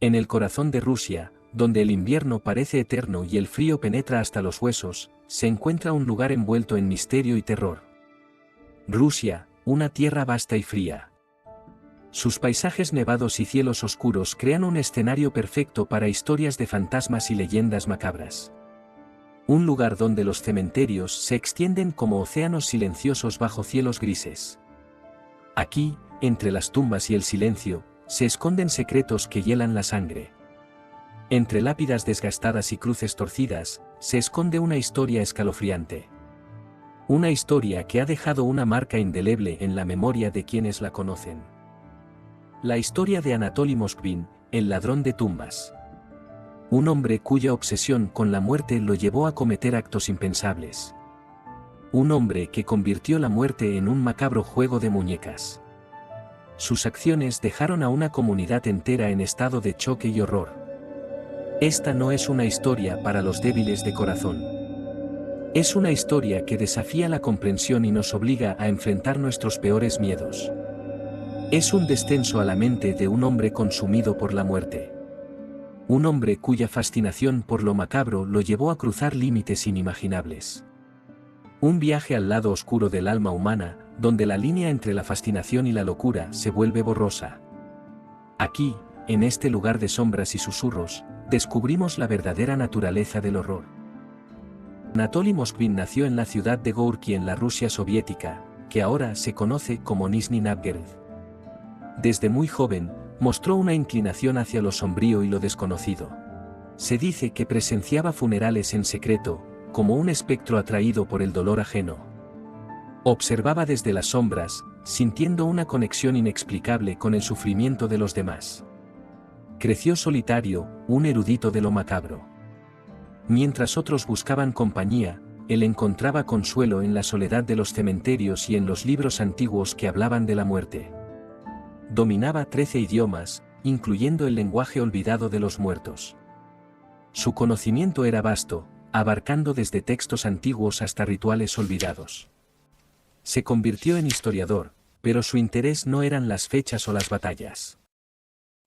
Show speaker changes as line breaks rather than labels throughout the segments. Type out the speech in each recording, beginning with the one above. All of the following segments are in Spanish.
En el corazón de Rusia, donde el invierno parece eterno y el frío penetra hasta los huesos, se encuentra un lugar envuelto en misterio y terror. Rusia, una tierra vasta y fría. Sus paisajes nevados y cielos oscuros crean un escenario perfecto para historias de fantasmas y leyendas macabras. Un lugar donde los cementerios se extienden como océanos silenciosos bajo cielos grises. Aquí, entre las tumbas y el silencio, se esconden secretos que hielan la sangre. Entre lápidas desgastadas y cruces torcidas, se esconde una historia escalofriante. Una historia que ha dejado una marca indeleble en la memoria de quienes la conocen. La historia de Anatoly Moskvin, el ladrón de tumbas. Un hombre cuya obsesión con la muerte lo llevó a cometer actos impensables. Un hombre que convirtió la muerte en un macabro juego de muñecas. Sus acciones dejaron a una comunidad entera en estado de choque y horror. Esta no es una historia para los débiles de corazón. Es una historia que desafía la comprensión y nos obliga a enfrentar nuestros peores miedos. Es un descenso a la mente de un hombre consumido por la muerte. Un hombre cuya fascinación por lo macabro lo llevó a cruzar límites inimaginables. Un viaje al lado oscuro del alma humana, donde la línea entre la fascinación y la locura se vuelve borrosa. Aquí, en este lugar de sombras y susurros, descubrimos la verdadera naturaleza del horror. Anatoly Moskvin nació en la ciudad de Gorky en la Rusia soviética, que ahora se conoce como Nizhny Novgorod. Desde muy joven, mostró una inclinación hacia lo sombrío y lo desconocido. Se dice que presenciaba funerales en secreto, como un espectro atraído por el dolor ajeno. Observaba desde las sombras, sintiendo una conexión inexplicable con el sufrimiento de los demás. Creció solitario, un erudito de lo macabro. Mientras otros buscaban compañía, él encontraba consuelo en la soledad de los cementerios y en los libros antiguos que hablaban de la muerte. Dominaba 13 idiomas, incluyendo el lenguaje olvidado de los muertos. Su conocimiento era vasto, abarcando desde textos antiguos hasta rituales olvidados. Se convirtió en historiador, pero su interés no eran las fechas o las batallas.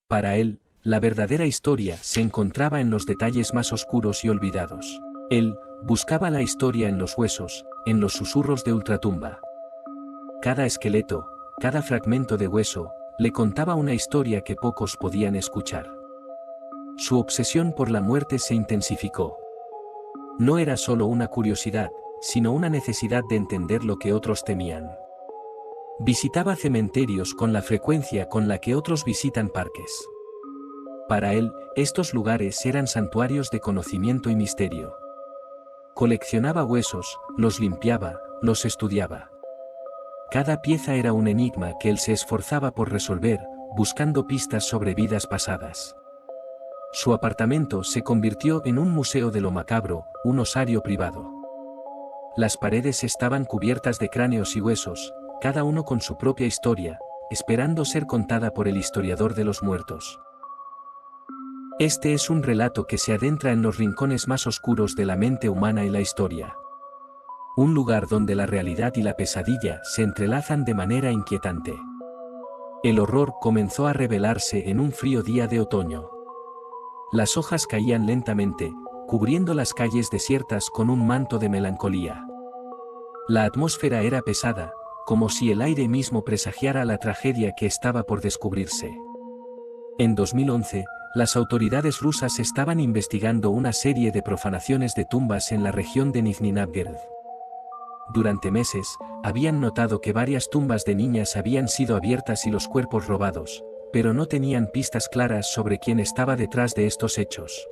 Para él, la verdadera historia se encontraba en los detalles más oscuros y olvidados. Él buscaba la historia en los huesos, en los susurros de ultratumba. Cada esqueleto, cada fragmento de hueso, le contaba una historia que pocos podían escuchar. Su obsesión por la muerte se intensificó. No era solo una curiosidad, sino una necesidad de entender lo que otros temían. Visitaba cementerios con la frecuencia con la que otros visitan parques. Para él, estos lugares eran santuarios de conocimiento y misterio. Coleccionaba huesos, los limpiaba, los estudiaba. Cada pieza era un enigma que él se esforzaba por resolver, buscando pistas sobre vidas pasadas. Su apartamento se convirtió en un museo de lo macabro, un osario privado. Las paredes estaban cubiertas de cráneos y huesos, cada uno con su propia historia, esperando ser contada por el historiador de los muertos. Este es un relato que se adentra en los rincones más oscuros de la mente humana y la historia. Un lugar donde la realidad y la pesadilla se entrelazan de manera inquietante. El horror comenzó a revelarse en un frío día de otoño. Las hojas caían lentamente, cubriendo las calles desiertas con un manto de melancolía. La atmósfera era pesada, como si el aire mismo presagiara la tragedia que estaba por descubrirse. En 2011, las autoridades rusas estaban investigando una serie de profanaciones de tumbas en la región de Nizhny Novgorod. Durante meses, habían notado que varias tumbas de niñas habían sido abiertas y los cuerpos robados, pero no tenían pistas claras sobre quién estaba detrás de estos hechos.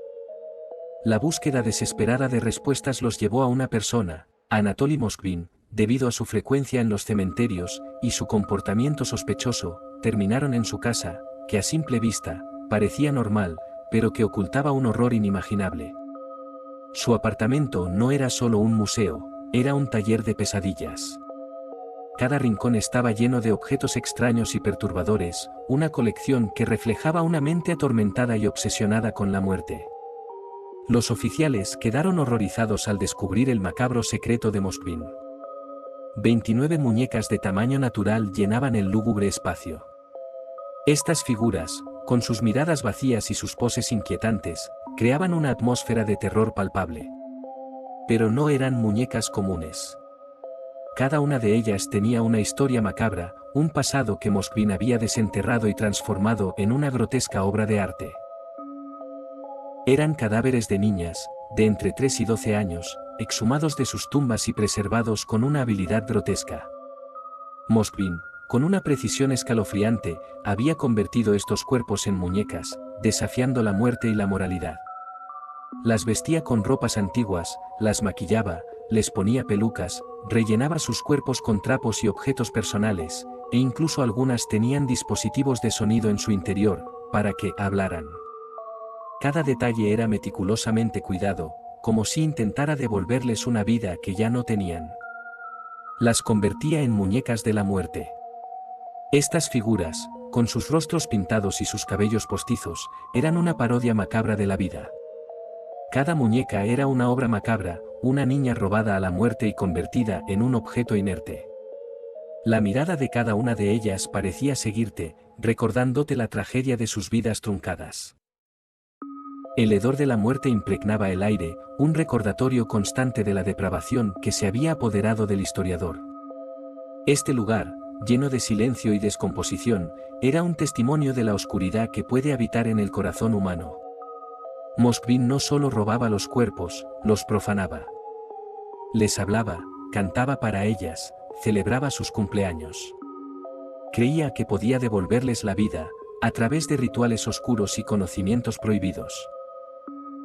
La búsqueda desesperada de respuestas los llevó a una persona, Anatoly Moskvin, debido a su frecuencia en los cementerios y su comportamiento sospechoso, terminaron en su casa, que a simple vista, parecía normal, pero que ocultaba un horror inimaginable. Su apartamento no era solo un museo, era un taller de pesadillas. Cada rincón estaba lleno de objetos extraños y perturbadores, una colección que reflejaba una mente atormentada y obsesionada con la muerte. Los oficiales quedaron horrorizados al descubrir el macabro secreto de Moskvin. 29 muñecas de tamaño natural llenaban el lúgubre espacio. Estas figuras, con sus miradas vacías y sus poses inquietantes, creaban una atmósfera de terror palpable. Pero no eran muñecas comunes. Cada una de ellas tenía una historia macabra, un pasado que Moskvin había desenterrado y transformado en una grotesca obra de arte. Eran cadáveres de niñas, de entre 3 y 12 años, exhumados de sus tumbas y preservados con una habilidad grotesca. Moskvin, con una precisión escalofriante, había convertido estos cuerpos en muñecas, desafiando la muerte y la moralidad. Las vestía con ropas antiguas, las maquillaba, les ponía pelucas, rellenaba sus cuerpos con trapos y objetos personales, e incluso algunas tenían dispositivos de sonido en su interior, para que hablaran. Cada detalle era meticulosamente cuidado, como si intentara devolverles una vida que ya no tenían. Las convertía en muñecas de la muerte. Estas figuras, con sus rostros pintados y sus cabellos postizos, eran una parodia macabra de la vida. Cada muñeca era una obra macabra, una niña robada a la muerte y convertida en un objeto inerte. La mirada de cada una de ellas parecía seguirte, recordándote la tragedia de sus vidas truncadas. El hedor de la muerte impregnaba el aire, un recordatorio constante de la depravación que se había apoderado del historiador. Este lugar, lleno de silencio y descomposición, era un testimonio de la oscuridad que puede habitar en el corazón humano. Moskvin no solo robaba los cuerpos, los profanaba. Les hablaba, cantaba para ellas, celebraba sus cumpleaños. Creía que podía devolverles la vida, a través de rituales oscuros y conocimientos prohibidos.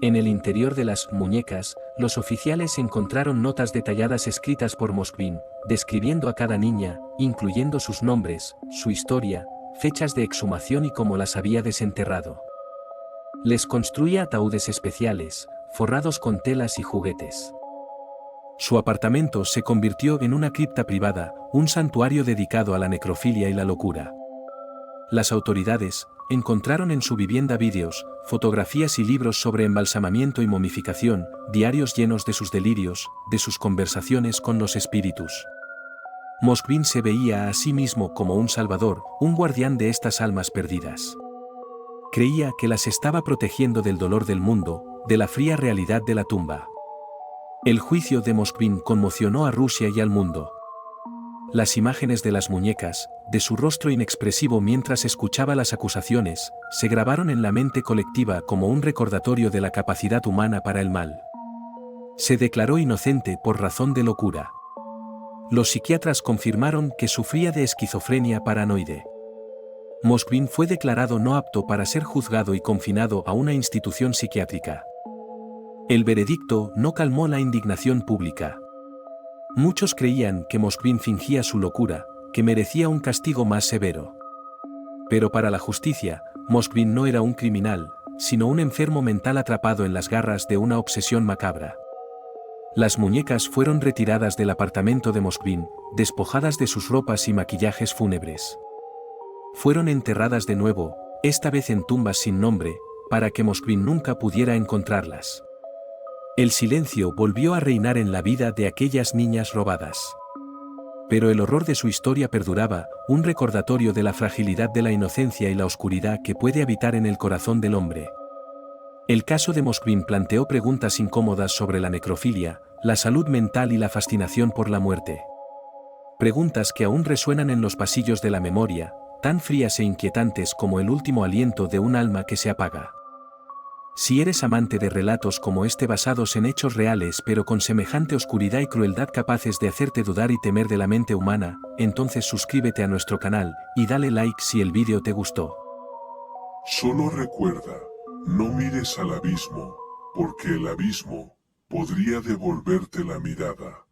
En el interior de las muñecas, los oficiales encontraron notas detalladas escritas por Moskvin, describiendo a cada niña, incluyendo sus nombres, su historia, fechas de exhumación y cómo las había desenterrado. Les construía ataúdes especiales, forrados con telas y juguetes. Su apartamento se convirtió en una cripta privada, un santuario dedicado a la necrofilia y la locura. Las autoridades encontraron en su vivienda vídeos, fotografías y libros sobre embalsamamiento y momificación, diarios llenos de sus delirios, de sus conversaciones con los espíritus. Moskvin se veía a sí mismo como un salvador, un guardián de estas almas perdidas. Creía que las estaba protegiendo del dolor del mundo, de la fría realidad de la tumba. El juicio de Moskvin conmocionó a Rusia y al mundo. Las imágenes de las muñecas, de su rostro inexpresivo mientras escuchaba las acusaciones, se grabaron en la mente colectiva como un recordatorio de la capacidad humana para el mal. Se declaró inocente por razón de locura. Los psiquiatras confirmaron que sufría de esquizofrenia paranoide. Moskvin fue declarado no apto para ser juzgado y confinado a una institución psiquiátrica. El veredicto no calmó la indignación pública. Muchos creían que Moskvin fingía su locura, que merecía un castigo más severo. Pero para la justicia, Moskvin no era un criminal, sino un enfermo mental atrapado en las garras de una obsesión macabra. Las muñecas fueron retiradas del apartamento de Moskvin, despojadas de sus ropas y maquillajes fúnebres. Fueron enterradas de nuevo, esta vez en tumbas sin nombre, para que Moskvin nunca pudiera encontrarlas. El silencio volvió a reinar en la vida de aquellas niñas robadas. Pero el horror de su historia perduraba, un recordatorio de la fragilidad de la inocencia y la oscuridad que puede habitar en el corazón del hombre. El caso de Moskvin planteó preguntas incómodas sobre la necrofilia, la salud mental y la fascinación por la muerte. Preguntas que aún resuenan en los pasillos de la memoria, tan frías e inquietantes como el último aliento de un alma que se apaga. Si eres amante de relatos como este basados en hechos reales pero con semejante oscuridad y crueldad capaces de hacerte dudar y temer de la mente humana, entonces suscríbete a nuestro canal, y dale like si el vídeo te gustó.
Solo recuerda, no mires al abismo, porque el abismo podría devolverte la mirada.